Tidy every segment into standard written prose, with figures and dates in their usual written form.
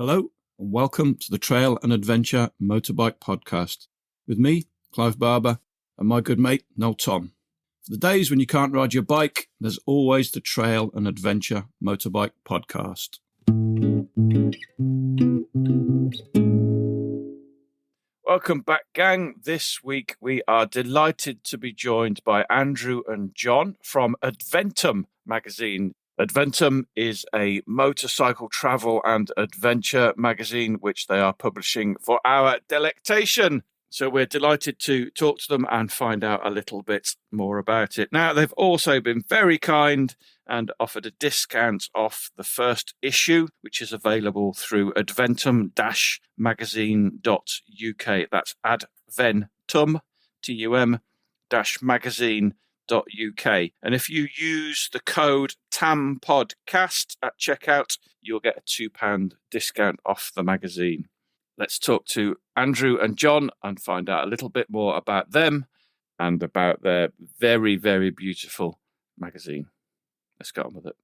Hello and welcome to the Trail and Adventure Motorbike Podcast with me, Clive Barber, and my good mate, Noel Tom. For the days when you can't ride your bike, there's always the Trail and Adventure Motorbike Podcast. Welcome back, gang. This week we are delighted to be joined by Andrew and John from Adventum magazine. Adventum is a motorcycle travel and adventure magazine which they are publishing for our delectation. So we're delighted to talk to them and find out a little bit more about it. Now, they've also been very kind and offered a discount off the first issue, which is available through adventum-magazine.uk. That's Adventum, TUM-magazine.uk. And if you use the code TAMPodcast at checkout, you'll get a £2 discount off the magazine. Let's talk to Andrew and John and find out a little bit more about them and about their very, very beautiful magazine. Let's get on with it.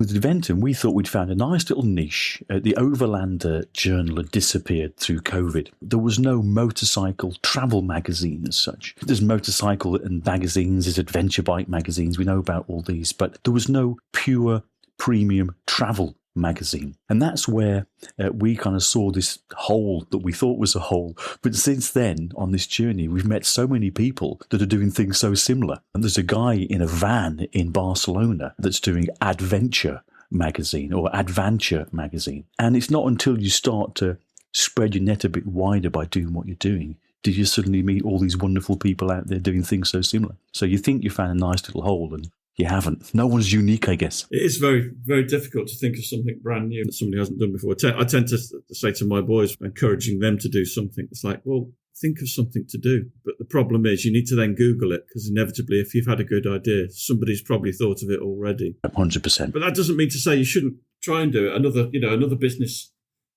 With Adventum, we thought we'd found a nice little niche. The Overlander journal had disappeared through COVID. There was no motorcycle travel magazine as such. There's motorcycle and magazines, there's adventure bike magazines, we know about all these, but there was no pure premium travel magazine. And that's where we kind of saw this hole that we thought was a hole. But since then, on this journey, we've met so many people that are doing things so similar. And there's a guy in a van in Barcelona that's doing Adventure magazine or Adventure magazine. And it's not until you start to spread your net a bit wider by doing what you're doing do you suddenly meet all these wonderful people out there doing things so similar. So you think you found a nice little hole, and you haven't. No one's unique, I guess. It is very, very difficult to think of something brand new that somebody hasn't done before. I tend to say to my boys, encouraging them to do something, it's like, well, think of something to do. But the problem is you need to then Google it, because inevitably, if you've had a good idea, somebody's probably thought of it already. 100%. But that doesn't mean to say you shouldn't try and do it. Another business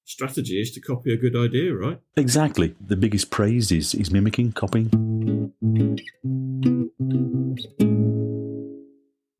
strategy is to copy a good idea, right? Exactly. The biggest praise is mimicking, copying.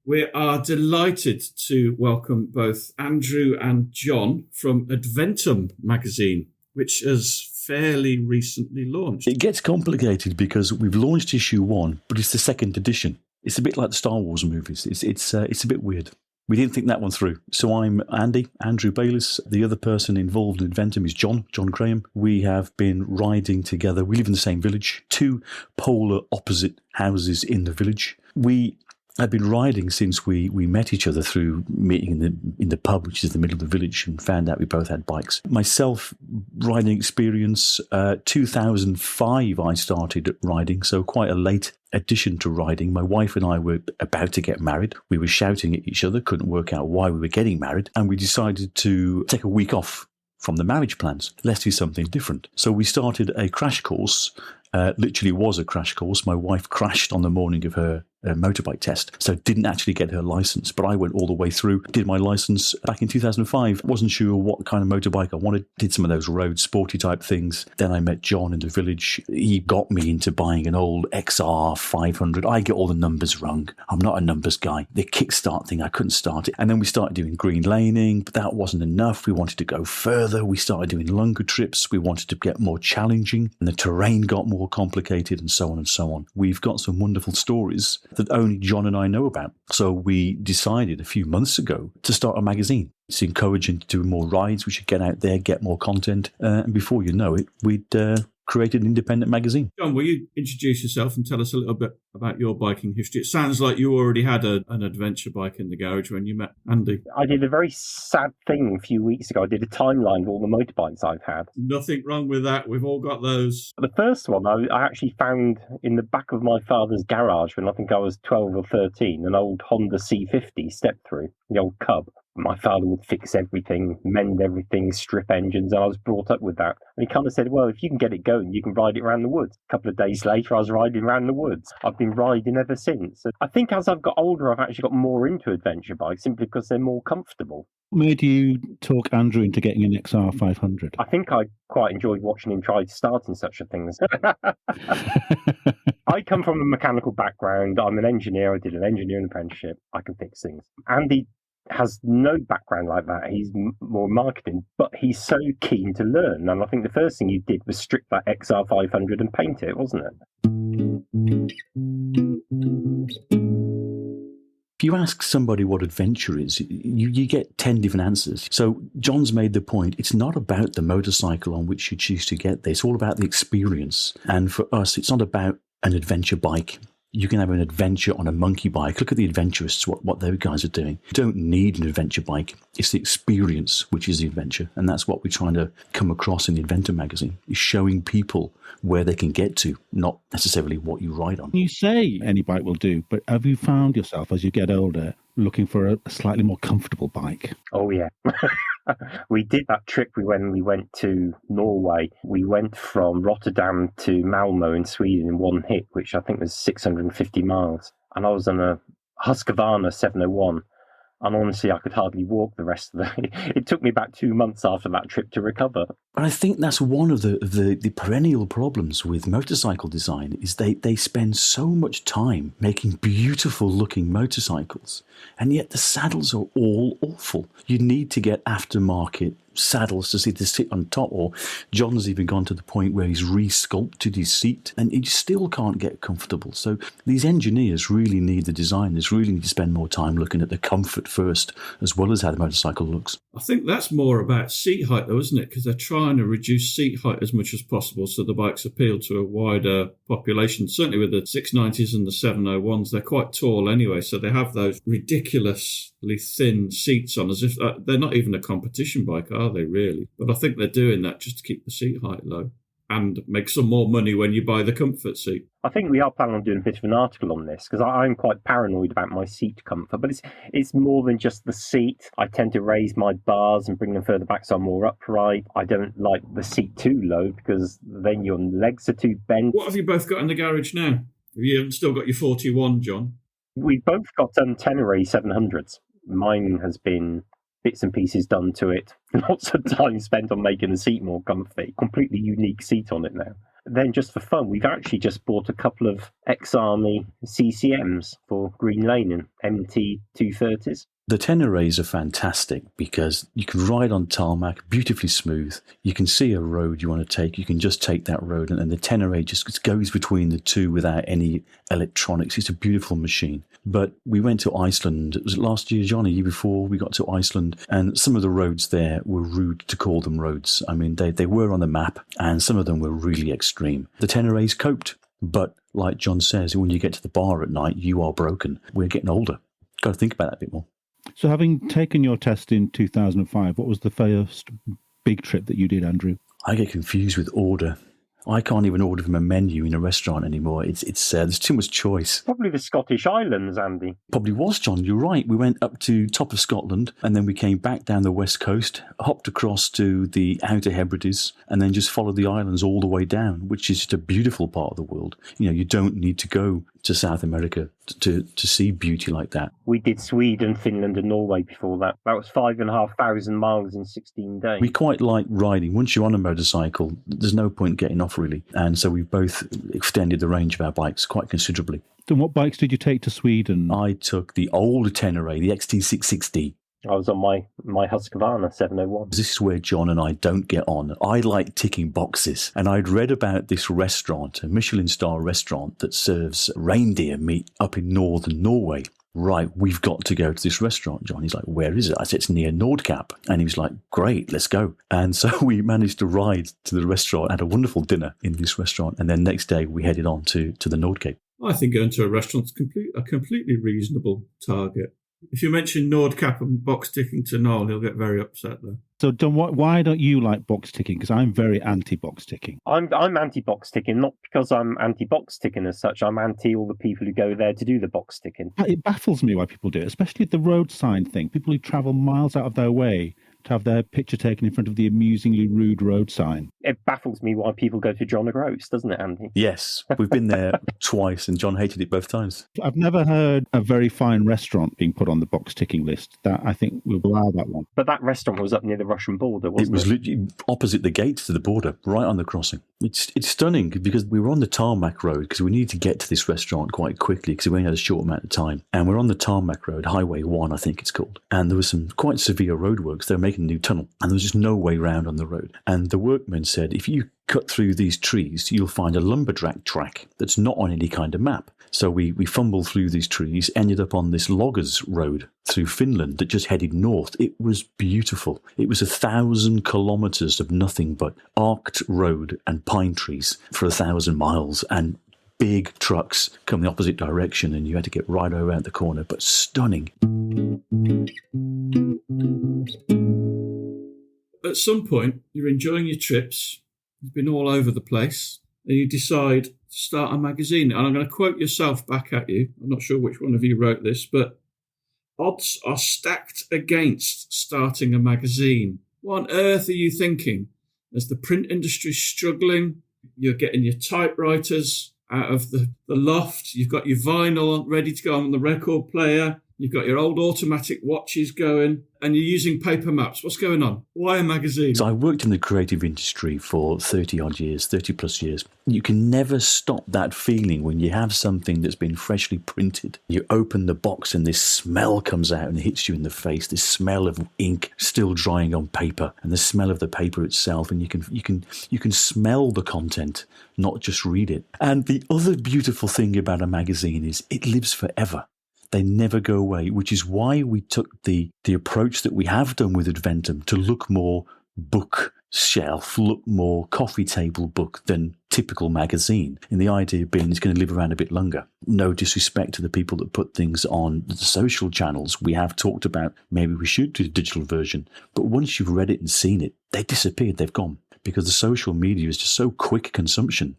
We are delighted to welcome both Andrew and John from Adventum magazine, which has fairly recently launched. It gets complicated because we've launched issue 1, but it's the second edition. It's a bit like the Star Wars movies. It's a bit weird. We didn't think that one through. So I'm Andrew Bayliss. The other person involved in Adventum is John Graham. We have been riding together. We live in the same village, 2 polar opposite houses in the village. I've been riding since we met each other through meeting in the pub, which is the middle of the village, and found out we both had bikes. Myself, riding experience, 2005 I started riding, so quite a late addition to riding. My wife and I were about to get married. We were shouting at each other, couldn't work out why we were getting married, and we decided to take a week off from the marriage plans. Let's do something different. So we started a crash course. Literally was a crash course. My wife crashed on the morning of her motorbike test, so didn't actually get her license, but I went all the way through, did my license back in 2005. Wasn't sure what kind of motorbike I wanted, did some of those road sporty type things. Then I met John in the village. He got me into buying an old XR 500. I get all the numbers wrong. I'm not a numbers guy. The kickstart thing, I couldn't start it. And then we started doing green laning, but that wasn't enough. We wanted to go further. We started doing longer trips. We wanted to get more challenging, and the terrain got more complicated, and so on and so on. We've got some wonderful stories that only John and I know about. So we decided a few months ago to start a magazine. It's encouraging to do more rides. We should get out there, get more content. And before you know it, we'd created an independent magazine. John, will you introduce yourself and tell us a little bit about your biking history? It sounds like you already had an adventure bike in the garage when you met Andy. I did a very sad thing a few weeks ago. I did a timeline of all the motorbikes I've had. Nothing wrong with that. We've all got those. The first one I actually found in the back of my father's garage when I think I was 12 or 13, an old Honda C50 step-through, the old Cub. My father would fix everything, mend everything, strip engines, and I was brought up with that. And he kind of said, well, if you can get it going, you can ride it around the woods. A couple of days later, I was riding around the woods. I've been riding ever since. I think as I've got older, I've actually got more into adventure bikes simply because they're more comfortable. Made you talk Andrew into getting an XR500? I think I quite enjoyed watching him try starting such a thing. I come from a mechanical background. I'm an engineer. I did an engineering apprenticeship. I can fix things. Andy has no background like that. He's more marketing, but he's so keen to learn. And I think the first thing you did was strip that XR500 and paint it, wasn't it? If you ask somebody what adventure is, you get 10 different answers. So John's made the point, it's not about the motorcycle on which you choose to get there. It's all about the experience. And for us, it's not about an adventure bike. You can have an adventure on a monkey bike. Look at the adventurists, what those guys are doing. You don't need an adventure bike. It's the experience which is the adventure. And that's what we're trying to come across in the Adventum magazine, is showing people where they can get to, not necessarily what you ride on. You say any bike will do, but have you found yourself, as you get older, looking for a slightly more comfortable bike? Oh, yeah. We did that trip when we went to Norway. We went from Rotterdam to Malmo in Sweden in one hit, which I think was 650 miles. And I was on a Husqvarna 701. And honestly, I could hardly walk the rest of the... It took me about 2 months after that trip to recover. But I think that's one of the perennial problems with motorcycle design, is they spend so much time making beautiful-looking motorcycles, and yet the saddles are all awful. You need to get aftermarket saddles to sit on top, or John's even gone to the point where he's re-sculpted his seat, and you still can't get comfortable. So these engineers really need, the designers really need to spend more time looking at the comfort first, as well as how the motorcycle looks. I think that's more about seat height, though, isn't it? Because they're trying to reduce seat height as much as possible so the bikes appeal to a wider population. Certainly with the 690s and the 701s, they're quite tall anyway, so they have those ridiculously thin seats on, as if they're not even a competition bike, are they, really? But I think they're doing that just to keep the seat height low and make some more money when you buy the comfort seat. I think we are planning on doing a bit of an article on this, because I'm quite paranoid about my seat comfort, but it's more than just the seat. I tend to raise my bars and bring them further back so I'm more upright. I don't like the seat too low, because then your legs are too bent. What have you both got in the garage now? You haven't still got your 41, John? We've both got Tenere 700s. Mine has been bits and pieces done to it. Lots of time spent on making the seat more comfy. Completely unique seat on it now. Then just for fun, we've actually just bought a couple of ex-Army CCMs for Green Lane and MT 230s. The Teneres are fantastic because you can ride on tarmac, beautifully smooth. You can see a road you want to take. You can just take that road, and the Tenere just goes between the two without any electronics. It's a beautiful machine. But we went to Iceland. Was it last year, John? A year before we got to Iceland, and some of the roads there were rude to call them roads. I mean, they were on the map, and some of them were really extreme. The Teneres coped, but like John says, when you get to the bar at night, you are broken. We're getting older. Got to think about that a bit more. So having taken your test in 2005, what was the first big trip that you did, Andrew? I get confused with order. I can't even order from a menu in a restaurant anymore. It's there's too much choice. Probably the Scottish Islands, Andy. Probably was, John. You're right. We went up to top of Scotland, and then we came back down the west coast, hopped across to the Outer Hebrides, and then just followed the islands all the way down, which is just a beautiful part of the world. You know, you don't need to go to South America to see beauty like that. We did Sweden, Finland and Norway before that. That was 5,500 miles in 16 days. We quite like riding. Once you're on a motorcycle, there's no point getting off really. And so we've both extended the range of our bikes quite considerably. Then what bikes did you take to Sweden? I took the old Tenere, the XT660. I was on my Husqvarna 701. This is where John and I don't get on. I like ticking boxes. And I'd read about this restaurant, a Michelin star restaurant that serves reindeer meat up in northern Norway. Right, we've got to go to this restaurant, John. He's like, where is it? I said, it's near Nordkapp. And he was like, great, let's go. And so we managed to ride to the restaurant, had a wonderful dinner in this restaurant. And then next day we headed on to the Nordkapp. I think going to a restaurant's a completely reasonable target. If you mention Nordcap and box ticking to Noel, he'll get very upset though. So, Don, why don't you like box ticking? Because I'm very anti-box ticking. I'm anti-box ticking, not because I'm anti-box ticking as such. I'm anti all the people who go there to do the box ticking. It baffles me why people do it, especially the road sign thing. People who travel miles out of their way to have their picture taken in front of the amusingly rude road sign. It baffles me why people go to John O'Groats, doesn't it, Andy? Yes, we've been there twice, and John hated it both times. I've never heard a very fine restaurant being put on the box ticking list. That I think we'll allow that one. But that restaurant was up near the Russian border, wasn't it? It was literally opposite the gates to the border, right on the crossing. It's stunning because we were on the tarmac road because we needed to get to this restaurant quite quickly because we only had a short amount of time. And we're on the tarmac road, Highway 1, I think it's called. And there was some quite severe roadworks. They were making a new tunnel and there was just no way round on the road. And the workmen said, if you cut through these trees, you'll find a lumberjack track that's not on any kind of map. So we fumbled through these trees, ended up on this loggers road through Finland that just headed north. It was beautiful. It was 1,000 kilometres of nothing but arced road and pine trees for 1,000 miles and big trucks come the opposite direction and you had to get right around the corner, but stunning. At some point, you're enjoying your trips, you've been all over the place, and you decide to start a magazine. And I'm going to quote yourself back at you. I'm not sure which one of you wrote this, but odds are stacked against starting a magazine. What on earth are you thinking? As the print industry's struggling, you're getting your typewriters out of the loft, you've got your vinyl ready to go on the record player, you've got your old automatic watches going, and you're using paper maps. What's going on? Why a magazine? So I worked in the creative industry for 30 plus years. You can never stop that feeling when you have something that's been freshly printed. You open the box and this smell comes out and hits you in the face, this smell of ink still drying on paper and the smell of the paper itself, and you can smell the content, not just read it. And the other beautiful thing about a magazine is it lives forever. They never go away, which is why we took the approach that we have done with Adventum to look more bookshelf, look more coffee table book than typical magazine. And the idea being it's going to live around a bit longer. No disrespect to the people that put things on the social channels. We have talked about maybe we should do a digital version, but once you've read it and seen it, they disappeared, they've gone. Because the social media is just so quick consumption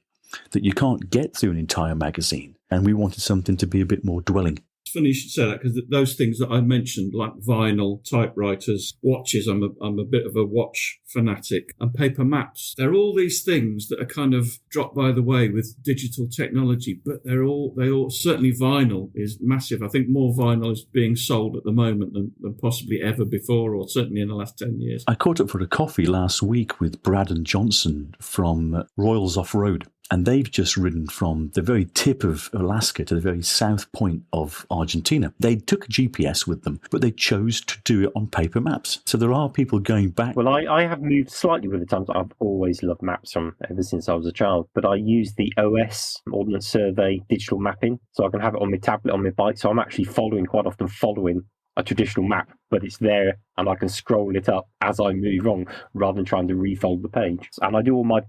that you can't get through an entire magazine. And we wanted something to be a bit more dwelling. It's funny you should say that because those things that I mentioned, like vinyl, typewriters, watches, I'm a bit of a watch fanatic, and paper maps. They're all these things that are kind of dropped by the way with digital technology, but they all certainly vinyl is massive. I think more vinyl is being sold at the moment than possibly ever before, or certainly in the last 10 years. I caught up for a coffee last week with Brad and Johnson from Royals Off-Road. And they've just ridden from the very tip of Alaska to the very south point of Argentina. They took a GPS with them, but they chose to do it on paper maps. So there are people going back. Well, I have moved slightly with the times. I've always loved maps from ever since I was a child. But I use the OS, Ordnance Survey, digital mapping. So I can have it on my tablet, on my bike. So I'm actually quite often following a traditional map, but it's there and I can scroll it up as I move on rather than trying to refold the page. And I do all my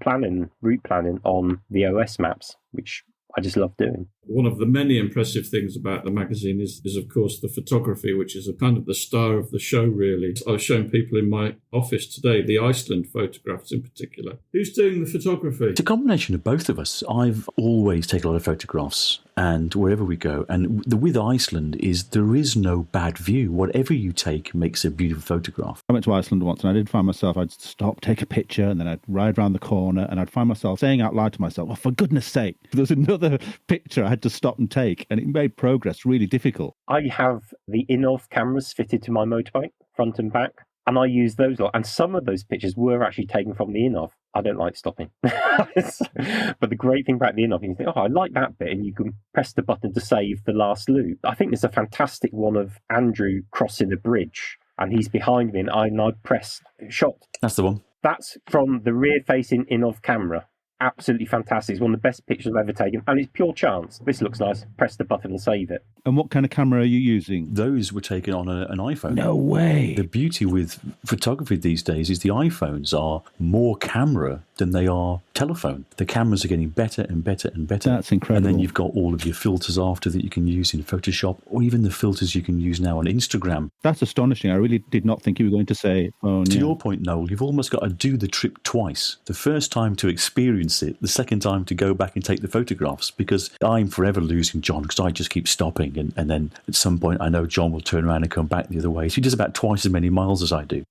route planning on the OS maps, which I just love doing. One of the many impressive things about the magazine is of course, the photography, which is a kind of the star of the show, really. I was showing people in my office today the Iceland photographs in particular. Who's doing the photography? It's a combination of both of us. I've always taken a lot of photographs, and wherever we go. And with Iceland is there is no bad view. Whatever you take makes a beautiful photograph. I went to Iceland once and I did find myself, I'd stop, take a picture, and then I'd ride around the corner and I'd find myself saying out loud to myself, oh, for goodness sake, there's another picture I had to stop and take, and it made progress really difficult. I have the in-off cameras fitted to my motorbike, front and back, and I use those lot. And some of those pictures were actually taken from the in-off. I don't like stopping. But the great thing about the in-off is you think, oh, I like that bit, and you can press the button to save the last loop. I think there's a fantastic one of Andrew crossing a bridge, and he's behind me, and I press shot. That's the one. That's from the rear-facing in-off camera. absolutely fantastic. It's one of the best pictures I've ever taken, and it's pure chance. This looks nice. Press the button and save it. And what kind of camera are you using? Those were taken on an iPhone. No way. The beauty with photography these days is the iPhones are more camera than they are telephone. The cameras are getting better and better and better. That's incredible. And then you've got all of your filters after that you can use in Photoshop, or even the filters you can use now on Instagram. That's astonishing. I really did not think you were going to say phone. To your point, Noel, you've almost got to do the trip twice. The first time to experience it, the second time to go back and take the photographs, because I'm forever losing John because I just keep stopping. And then at some point, I know John will turn around and come back the other way. So he does about twice as many miles as I do.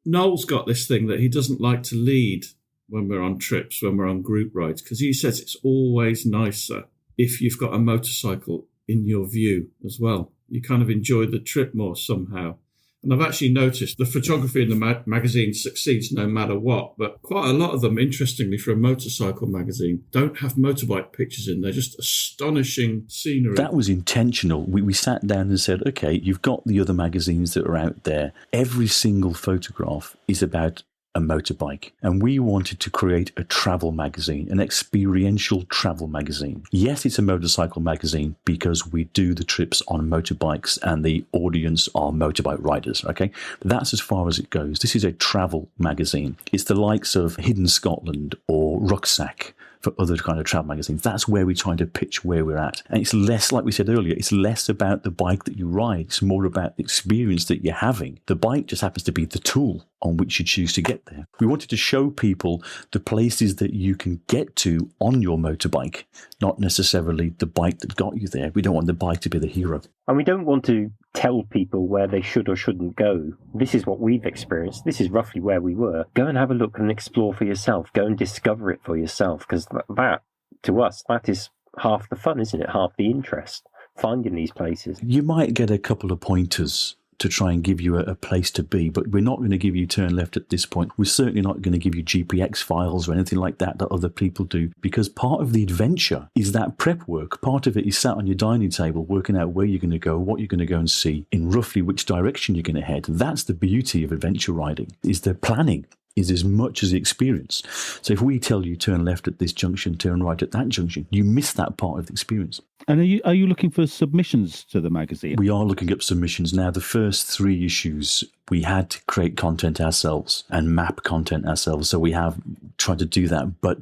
Noel's got this thing that he doesn't like to lead when we're on trips, when we're on group rides, because he says it's always nicer if you've got a motorcycle in your view as well. You kind of enjoy the trip more somehow. And I've actually noticed the photography in the magazine succeeds no matter what, but quite a lot of them, interestingly, for a motorcycle magazine, don't have motorbike pictures in. They're just astonishing scenery. That was intentional. We sat down and said, okay, you've got the other magazines that are out there. Every single photograph is about a motorbike. And we wanted to create a travel magazine, an experiential travel magazine. Yes, it's a motorcycle magazine because we do the trips on motorbikes and the audience are motorbike riders, okay? But that's as far as it goes. This is a travel magazine. It's the likes of Hidden Scotland or Rucksack for other kind of travel magazines. That's where we're trying to pitch where we're at. And it's less, like we said earlier, it's less about the bike that you ride. It's more about the experience that you're having. The bike just happens to be the tool on which you choose to get there. We wanted to show people the places that you can get to on your motorbike, not necessarily the bike that got you there. We don't want the bike to be the hero. And we don't want to tell people where they should or shouldn't go. This is what we've experienced. This is roughly where we were. Go and have a look and explore for yourself. Go and discover it for yourself, because that, to us, that is half the fun, isn't it? Half the interest, finding these places. You might get a couple of pointers to try and give you a place to be, but we're not going to give you turn left at this point. We're certainly not going to give you GPX files or anything like that other people do, because part of the adventure is that prep work. Part of it is sat on your dining table working out where you're going to go, what you're going to go and see, in roughly which direction you're going to head. That's the beauty of adventure riding, is the planning is as much as the experience. So if we tell you turn left at this junction, turn right at that junction, you miss that part of the experience. And are you looking for submissions to the magazine? We are looking up submissions now. The first 3 issues, we had to create content ourselves and map content ourselves. So we have tried to do that. But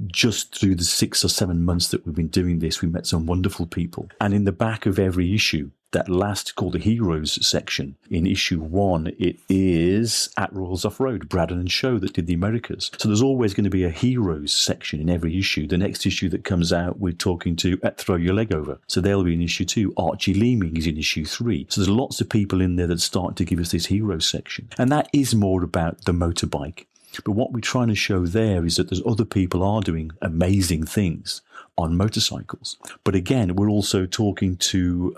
just through the 6 or 7 months that we've been doing this, we met some wonderful people. And in the back of every issue, that last called the Heroes section, in issue 1, it is at Royals Off-Road, Braddon and Show that did the Americas. So there's always going to be a Heroes section in every issue. The next issue that comes out, we're talking to at Throw Your Leg Over. So they'll be in issue 2. Archie Leeming is in issue 3. So there's lots of people in there that start to give us this Heroes section. And that is more about the motorbike. But what we're trying to show there is that there's other people are doing amazing things on motorcycles. But again, we're also talking to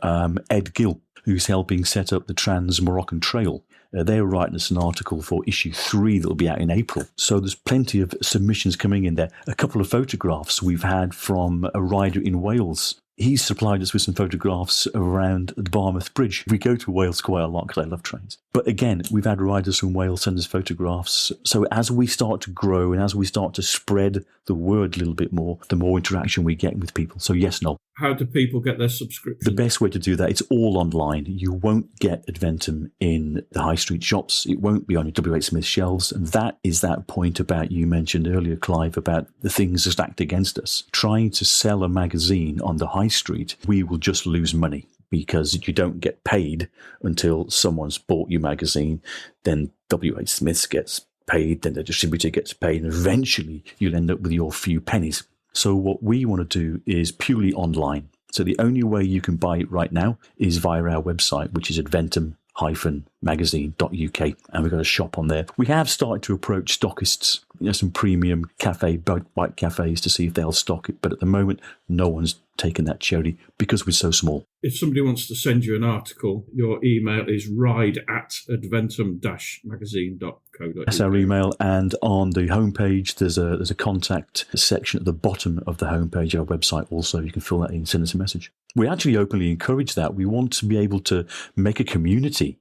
Ed Gill, who's helping set up the Trans-Moroccan Trail. They're writing us an article for issue 3 that will be out in April. So there's plenty of submissions coming in there. A couple of photographs we've had from a rider in Wales. He's supplied us with some photographs around the Barmouth Bridge. We go to Wales quite a lot because I love trains. But again, we've had riders from Wales send us photographs. So as we start to grow and as we start to spread the word a little bit more, the more interaction we get with people. So yes, Noel. How do people get their subscription? The best way to do that, it's all online. You won't get Adventum in the high street shops. It won't be on your W.H. Smith shelves. And that is that point about you mentioned earlier, Clive, about the things stacked against us. Trying to sell a magazine on the high street, we will just lose money because you don't get paid until someone's bought your magazine. Then W.H. Smith gets paid, then the distributor gets paid, and eventually you'll end up with your few pennies. So what we want to do is purely online. So the only way you can buy it right now is via our website, which is adventum-magazine.uk. And we've got a shop on there. We have started to approach stockists, some premium bike cafes to see if they'll stock it. But at the moment, no one's taken that cherry because we're so small. If somebody wants to send you an article, your email is ride@adventum-magazine.co.uk. That's our email, and on the homepage there's a contact section at the bottom of the homepage of our website also. You can fill that in, send us a message. We actually openly encourage that. We want to be able to make a community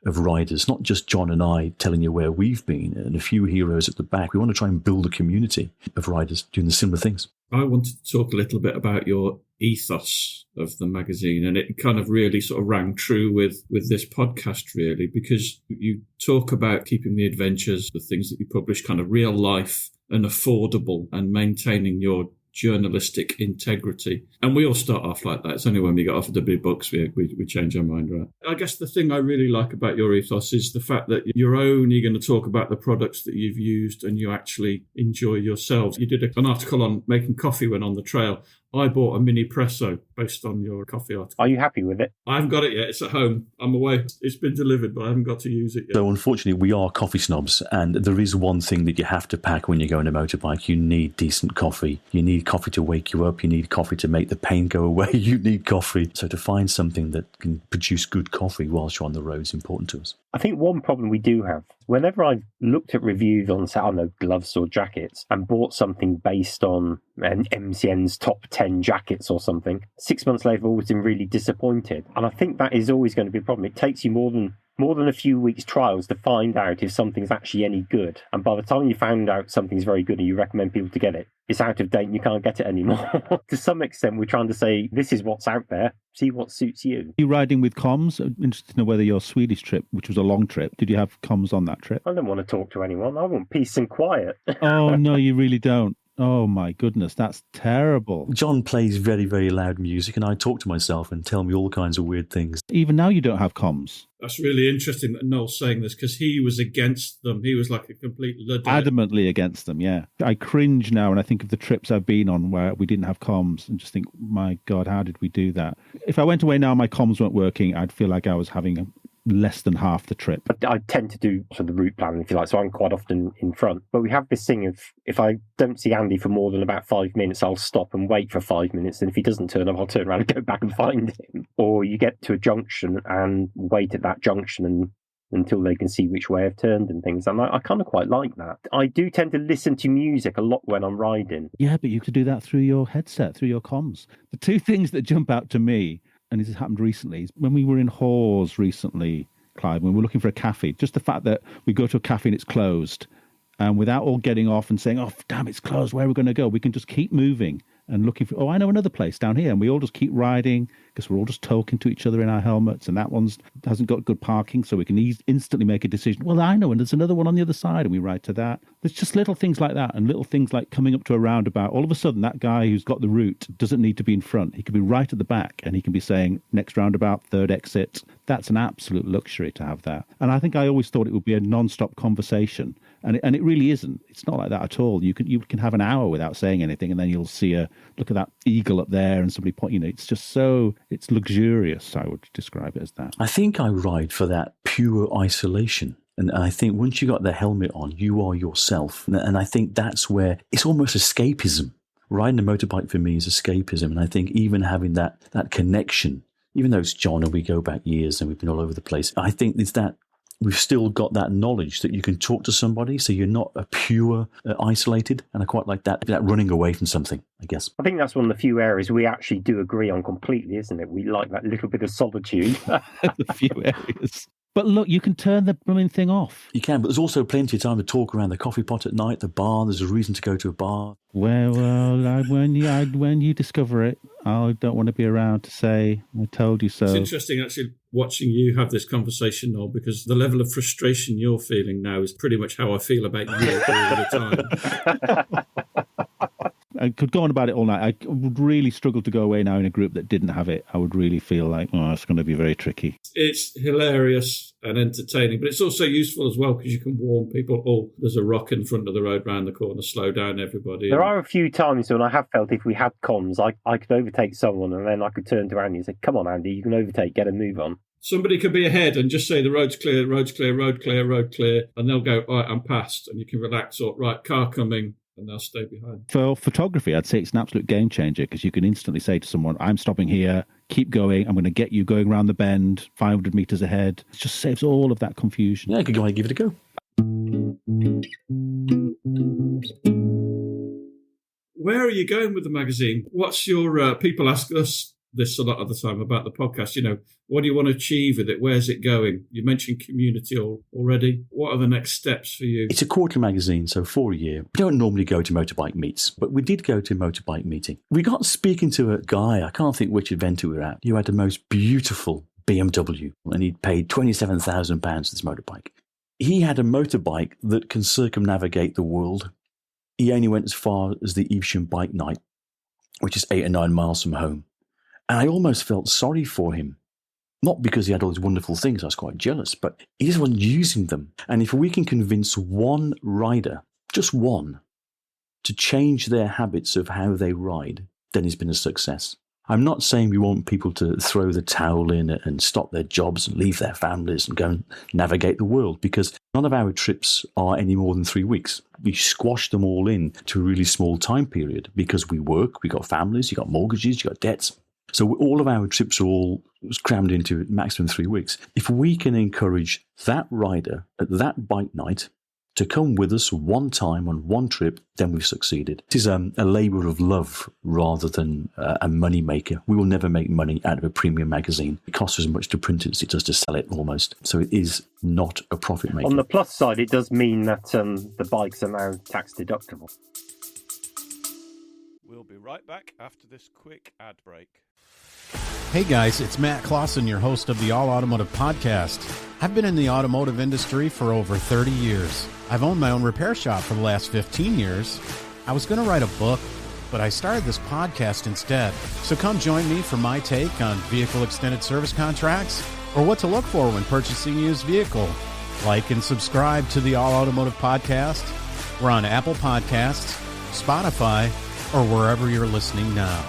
of riders, not just John and I telling you where we've been and a few heroes at the back. We want to try and build a community of riders doing the similar things. I wanted to talk a little bit about your ethos of the magazine, and it kind of really sort of rang true with this podcast, really, because you talk about keeping the adventures, the things that you publish, kind of real life and affordable, and maintaining your journalistic integrity. And we all start off like that. It's only when we get offered the big books we change our mind, right? I guess the thing I really like about your ethos is the fact that you're only going to talk about the products that you've used and you actually enjoy yourselves. You did an article on making coffee when on the trail. I bought a mini presso based on your coffee article. Are you happy with it? I haven't got it yet. It's at home. I'm away. It's been delivered, but I haven't got to use it yet. So unfortunately, we are coffee snobs, and there is one thing that you have to pack when you go on a motorbike. You need decent coffee. You need coffee to wake you up. You need coffee to make the pain go away. You need coffee. So to find something that can produce good coffee whilst you're on the road is important to us. I think one problem we do have, whenever I've looked at reviews on, say, I don't know, gloves or jackets and bought something based on an MCN's top 10 jackets or something, 6 months later I've always been really disappointed. And I think that is always going to be a problem. It takes you more than a few weeks trials to find out if something's actually any good. And by the time you found out something's very good and you recommend people to get it, it's out of date and you can't get it anymore. To some extent, we're trying to say, this is what's out there. See what suits you. You riding with comms? I'm interested to know whether your Swedish trip, which was a long trip, did you have comms on that trip? I don't want to talk to anyone. I want peace and quiet. Oh, no, you really don't. Oh, my goodness, that's terrible. John plays very, very loud music, and I talk to myself and tell me all kinds of weird things. Even now you don't have comms. That's really interesting that Noel's saying this, because he was against them. He was like a complete Luddite. Adamantly against them, yeah. I cringe now when I think of the trips I've been on where we didn't have comms and just think, my God, how did we do that? If I went away now and my comms weren't working, I'd feel like I was having less than half the trip. I tend to do sort of the route planning, if you like, so I'm quite often in front. But we have this thing of, if I don't see Andy for more than about 5 minutes, I'll stop and wait for 5 minutes, and if he doesn't turn up, I'll turn around and go back and find him. Or you get to a junction and wait at that junction until they can see which way I've turned and things. And I kind of quite like that. I do tend to listen to music a lot when I'm riding. Yeah, but you could do that through your headset, through your comms. The two things that jump out to me, and this has happened recently, is when we were in Hawes recently, Clive, when we were looking for a cafe, just the fact that we go to a cafe and it's closed, and without all getting off and saying, oh, damn, it's closed, where are we going to go? We can just keep moving and looking for, oh, I know another place down here. And we all just keep riding because we're all just talking to each other in our helmets, and that one's hasn't got good parking, so we can instantly make a decision. Well, I know, and there's another one on the other side, and we ride to that. There's just little things like that, and little things like coming up to a roundabout. All of a sudden, that guy who's got the route doesn't need to be in front. He could be right at the back, and he can be saying, next roundabout, third exit. That's an absolute luxury to have that. And I think I always thought it would be a non-stop conversation, and it really isn't. It's not like that at all. You can have an hour without saying anything, and then you'll see look at that eagle up there, and somebody point. It's just so, it's luxurious. I would describe it as that. I think I ride for that pure isolation. And I think once you got the helmet on, you are yourself. And I think that's where it's almost escapism. Riding a motorbike for me is escapism. And I think even having that connection, even though it's John and we go back years and we've been all over the place, I think it's that we've still got that knowledge that you can talk to somebody, so you're not a pure isolated. And I quite like that running away from something, I guess. I think that's one of the few areas we actually do agree on completely, isn't it? We like that little bit of solitude. A few areas. But look, you can turn the blooming thing off. You can, but there's also plenty of time to talk around the coffee pot at night, the bar. There's a reason to go to a bar. Well, when you discover it, I don't want to be around to say, I told you so. It's interesting, actually, watching you have this conversation, Noel, because the level of frustration you're feeling now is pretty much how I feel about you all the time. I could go on about it all night. I would really struggle to go away now in a group that didn't have it. I would really feel like, it's going to be very tricky. It's hilarious and entertaining, but it's also useful as well because you can warn people, oh, there's a rock in front of the road round the corner, slow down, everybody. There are a few times when I have felt if we had comms, I could overtake someone and then I could turn to Andy and say, come on, Andy, you can overtake, get a move on. Somebody could be ahead and just say the road's clear, road's clear, road clear, road clear, and they'll go, all right, I'm past, and you can relax, or right, car coming, and they'll stay behind. For photography, I'd say it's an absolute game changer because you can instantly say to someone, I'm stopping here, keep going, I'm going to get you going around the bend, 500 metres ahead. It just saves all of that confusion. Yeah, I could go and give it a go. Where are you going with the magazine? What's your, people ask us this a lot of the time about the podcast. What do you want to achieve with it? Where's it going? You mentioned community already. What are the next steps for you? It's a quarterly magazine, so for a year. We don't normally go to motorbike meets, but we did go to a motorbike meeting. We got speaking to a guy, I can't think which Adventum we were at, who had the most beautiful BMW, and he'd paid £27,000 for this motorbike. He had a motorbike that can circumnavigate the world. He only went as far as the Evesham bike night, which is 8 or 9 miles from home. And I almost felt sorry for him. Not because he had all these wonderful things, I was quite jealous, but he just wasn't using them. And if we can convince one rider, just one, to change their habits of how they ride, then it's been a success. I'm not saying we want people to throw the towel in and stop their jobs and leave their families and go and navigate the world, because none of our trips are any more than 3 weeks. We squash them all in to a really small time period because we work, we got families, you got mortgages, you got debts. So all of our trips are all crammed into maximum 3 weeks. If we can encourage that rider at that bike night to come with us one time on one trip, then we've succeeded. It is a labour of love rather than a money maker. We will never make money out of a premium magazine. It costs as much to print it as it does to sell it almost. So it is not a profit maker. On the plus side, it does mean that the bikes are now tax deductible. We'll be right back after this quick ad break. Hey guys, it's Matt Clausen, your host of the All Automotive Podcast. I've been in the automotive industry for over 30 years. I've owned my own repair shop for the last 15 years. I was going to write a book, but I started this podcast instead. So come join me for my take on vehicle extended service contracts or what to look for when purchasing a used vehicle. Like and subscribe to the All Automotive Podcast. We're on Apple Podcasts, Spotify, or wherever you're listening now.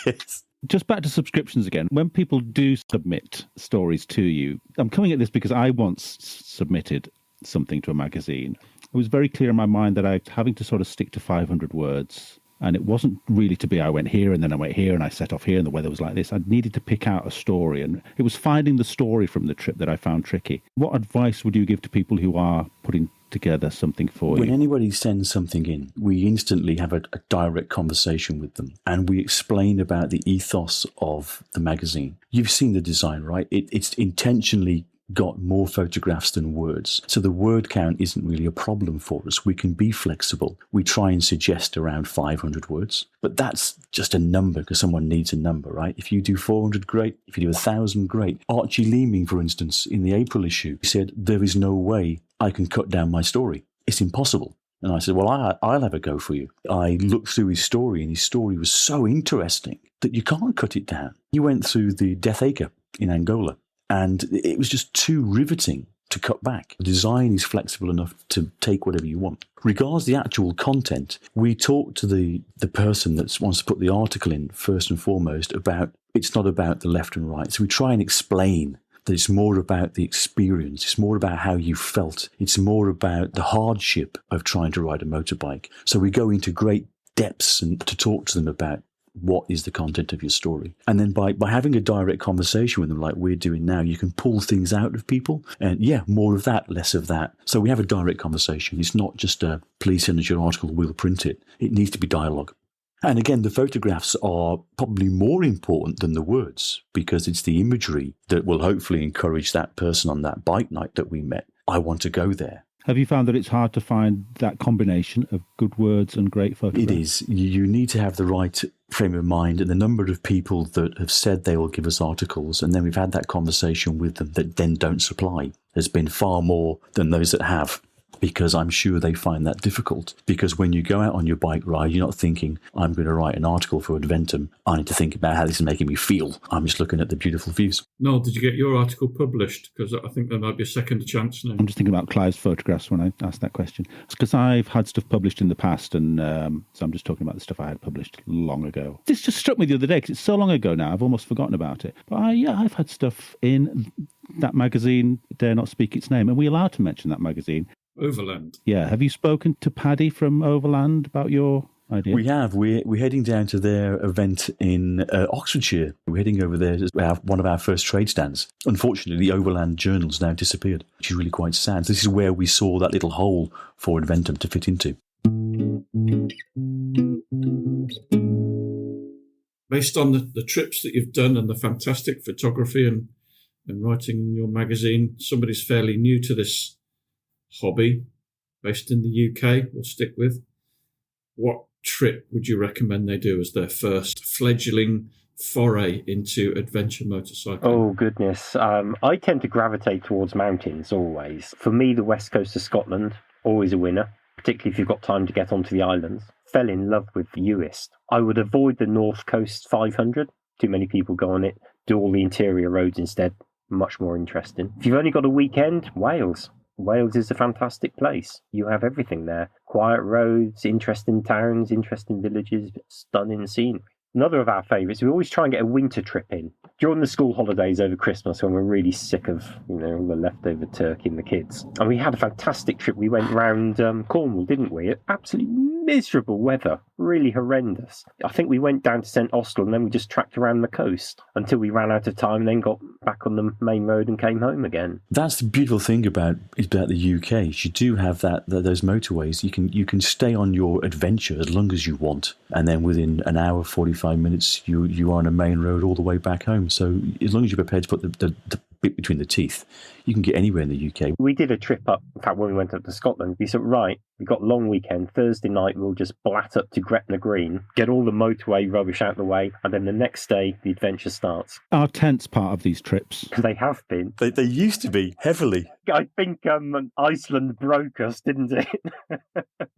Yes. Just back to subscriptions again. When people do submit stories to you, I'm coming at this because I once submitted something to a magazine. It was very clear in my mind that I was having to sort of stick to 500 words. And it wasn't really to be I went here and then I went here and I set off here and the weather was like this. I needed to pick out a story, and it was finding the story from the trip that I found tricky. What advice would you give to people who are putting together something for you? When anybody sends something in, we instantly have a direct conversation with them, and we explain about the ethos of the magazine. You've seen the design, right? It's intentionally got more photographs than words. So the word count isn't really a problem for us. We can be flexible. We try and suggest around 500 words, but that's just a number because someone needs a number, right? If you do 400, great. If you do 1,000, great. Archie Leeming, for instance, in the April issue, said, there is no way I can cut down my story. It's impossible. And I said, well, I'll have a go for you. I looked through his story, and his story was so interesting that you can't cut it down. He went through the Death Acre in Angola, and it was just too riveting to cut back. The design is flexible enough to take whatever you want. Regards the actual content, we talk to the person that wants to put the article in first and foremost about, it's not about the left and right. So we try and explain that it's more about the experience. It's more about how you felt. It's more about the hardship of trying to ride a motorbike. So we go into great depths and to talk to them about what is the content of your story. And then by having a direct conversation with them like we're doing now, you can pull things out of people. And yeah, more of that, less of that. So we have a direct conversation. It's not just a, please send us your article, we'll print it. It needs to be dialogue. And again, the photographs are probably more important than the words, because it's the imagery that will hopefully encourage that person on that bike night that we met. I want to go there. Have you found that it's hard to find that combination of good words and great photographs? It is. You need to have the right frame of mind, and the number of people that have said they will give us articles, and then we've had that conversation with them that then don't supply, has been far more than those that have. Because I'm sure they find that difficult. Because when you go out on your bike ride, you're not thinking, I'm going to write an article for Adventum. I need to think about how this is making me feel. I'm just looking at the beautiful views. Noel, did you get your article published? Because I think there might be a second chance now. I'm just thinking about Clive's photographs when I asked that question. It's because I've had stuff published in the past, and so I'm just talking about the stuff I had published long ago. This just struck me the other day because it's so long ago now, I've almost forgotten about it. But I've had stuff in that magazine, dare not speak its name. Are we allowed to mention that magazine? Overland. Yeah. Have you spoken to Paddy from Overland about your idea. We have. We're heading down to their event in Oxfordshire. We're heading over there to have one of our first trade stands. Unfortunately, the Overland Journal's now disappeared, which is really quite sad. This is where we saw that little hole for Adventum to fit into. Based on the trips that you've done and the fantastic photography and writing in your magazine, somebody's fairly new to this hobby, based in the UK, we'll stick with. What trip would you recommend they do as their first fledgling foray into adventure motorcycling? Oh, goodness. I tend to gravitate towards mountains always. For me, the west coast of Scotland, always a winner, particularly if you've got time to get onto the islands. Fell in love with the Uist. I would avoid the North Coast 500. Too many people go on it. Do all the interior roads instead. Much more interesting. If you've only got a weekend, Wales. Wales is a fantastic place. You have everything there. Quiet roads, interesting towns, interesting villages, stunning scenery. Another of our favourites, we always try and get a winter trip in. During the school holidays over Christmas when we're really sick of, all the leftover turkey and the kids. And we had a fantastic trip. We went round Cornwall, didn't we? Absolutely miserable weather. Really horrendous. I think we went down to St Austell and then we just tracked around the coast until we ran out of time and then got back on the main road and came home again. That's the beautiful thing about the UK. You do have those motorways. You can stay on your adventure as long as you want. And then within an hour, 45 minutes, you are on a main road all the way back home. So as long as you're prepared to put the bit between the teeth, you can get anywhere in the UK. We did a trip up, in fact, when we went up to Scotland, we said, right, we've got a long weekend. Thursday night, we'll just blat up to Gretna Green, get all the motorway rubbish out of the way, and then the next day, the adventure starts. Are tents part of these trips? They have been. They used to be, heavily. I think Iceland broke us, didn't it?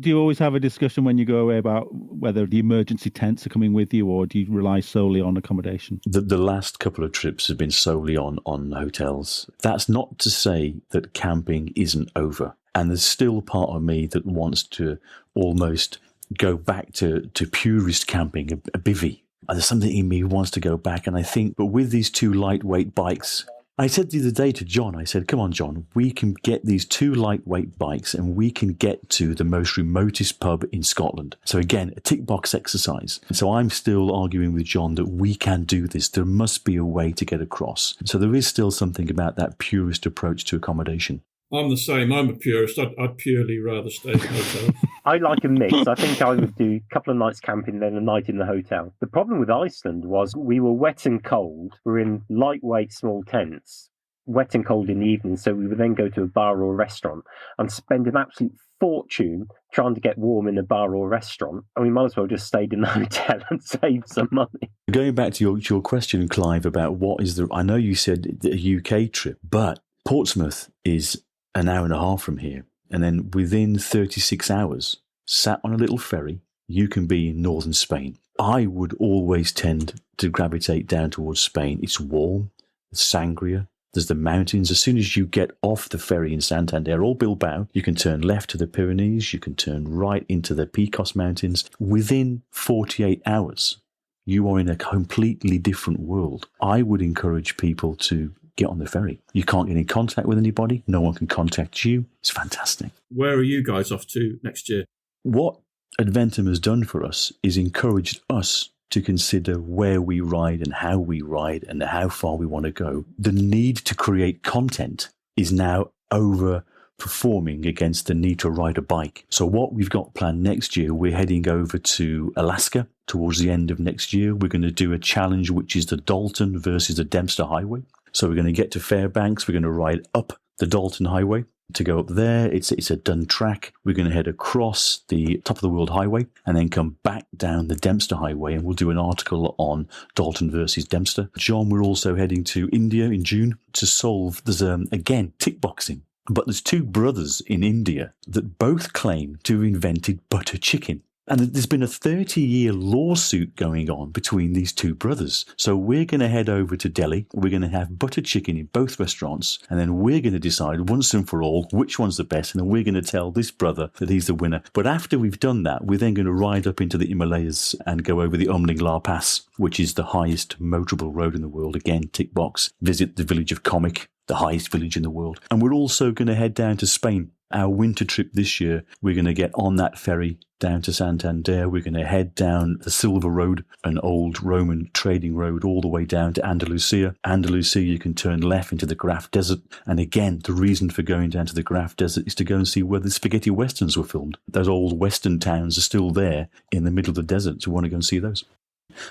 Do you always have a discussion when you go away about whether the emergency tents are coming with you, or do you rely solely on accommodation? The last couple of trips have been solely on hotels. That's not to say that camping isn't over. And there's still a part of me that wants to almost go back to purist camping, a bivvy. There's something in me who wants to go back. And I think, but with these two lightweight bikes, I said the other day to John, I said, come on, John, we can get these two lightweight bikes and we can get to the most remotest pub in Scotland. So again, a tick box exercise. So I'm still arguing with John that we can do this. There must be a way to get across. So there is still something about that purist approach to accommodation. I'm the same. I'm a purist. I'd purely rather stay in a hotel. I like a mix. I think I would do a couple of nights camping, then a night in the hotel. The problem with Iceland was we were wet and cold. We were in lightweight small tents, wet and cold in the evening. So we would then go to a bar or restaurant and spend an absolute fortune trying to get warm in a bar or restaurant. And we might as well just stayed in the hotel and saved some money. Going back to your question, Clive, about what is I know you said a UK trip, but Portsmouth is an hour and a half from here. And then within 36 hours, sat on a little ferry, you can be in northern Spain. I would always tend to gravitate down towards Spain. It's warm, there's sangria, there's the mountains. As soon as you get off the ferry in Santander or Bilbao, you can turn left to the Pyrenees, you can turn right into the Picos Mountains. Within 48 hours, you are in a completely different world. I would encourage people to get on the ferry. You can't get in contact with anybody. No one can contact you. It's fantastic. Where are you guys off to next year? What Adventum has done for us is encouraged us to consider where we ride and how far we want to go. The need to create content is now overperforming against the need to ride a bike. So what we've got planned next year, we're heading over to Alaska towards the end of next year. We're going to do a challenge, which is the Dalton versus the Dempster Highway. So we're going to get to Fairbanks. We're going to ride up the Dalton Highway to go up there. It's a done track. We're going to head across the top of the world highway and then come back down the Dempster Highway, and we'll do an article on Dalton versus Dempster. John, we're also heading to India in June to solve, there's again, tick boxing. But there's two brothers in India that both claim to have invented butter chicken. And there's been a 30-year lawsuit going on between these two brothers. So we're going to head over to Delhi. We're going to have butter chicken in both restaurants. And then we're going to decide once and for all which one's the best. And then we're going to tell this brother that he's the winner. But after we've done that, we're then going to ride up into the Himalayas and go over the Umlingla Pass, which is the highest motorable road in the world. Again, tick box. Visit the village of Comic, the highest village in the world. And we're also going to head down to Spain Our winter trip this year, we're going to get on that ferry down to Santander. We're going to head down the Silver Road, an old Roman trading road, all the way down to Andalusia. Andalusia, you can turn left into the Graf Desert. And again, the reason for going down to the Graf Desert is to go and see where the spaghetti westerns were filmed. Those old western towns are still there in the middle of the desert, so we want to go and see those.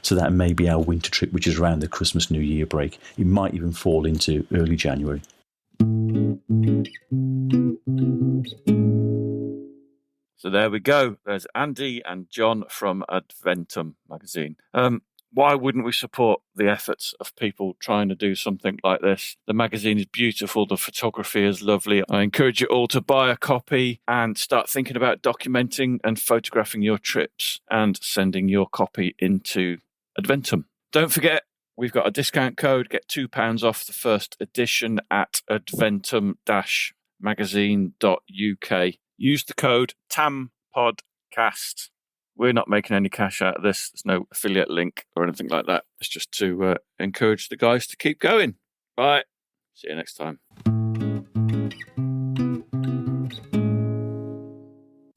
So that may be our winter trip, which is around the Christmas New Year break. It might even fall into early January. So there we go. There's Andy and John from Adventum magazine. Why wouldn't we support the efforts of people trying to do something like this? The magazine is beautiful. The photography is lovely. I encourage you all to buy a copy and start thinking about documenting and photographing your trips and sending your copy into Adventum. Don't forget, we've got a discount code. Get £2 off the first edition at adventum-magazine.uk. Use the code TAMPodcast. We're not making any cash out of this. There's no affiliate link or anything like that. It's just to encourage the guys to keep going. Bye. See you next time.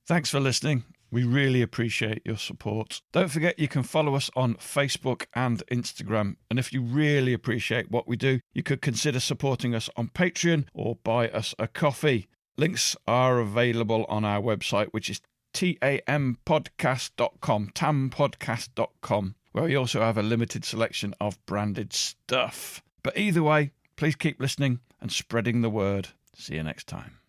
Thanks for listening. We really appreciate your support. Don't forget you can follow us on Facebook and Instagram. And if you really appreciate what we do, you could consider supporting us on Patreon or buy us a coffee. Links are available on our website, which is tampodcast.com, tampodcast.com, where we also have a limited selection of branded stuff. But either way, please keep listening and spreading the word. See you next time.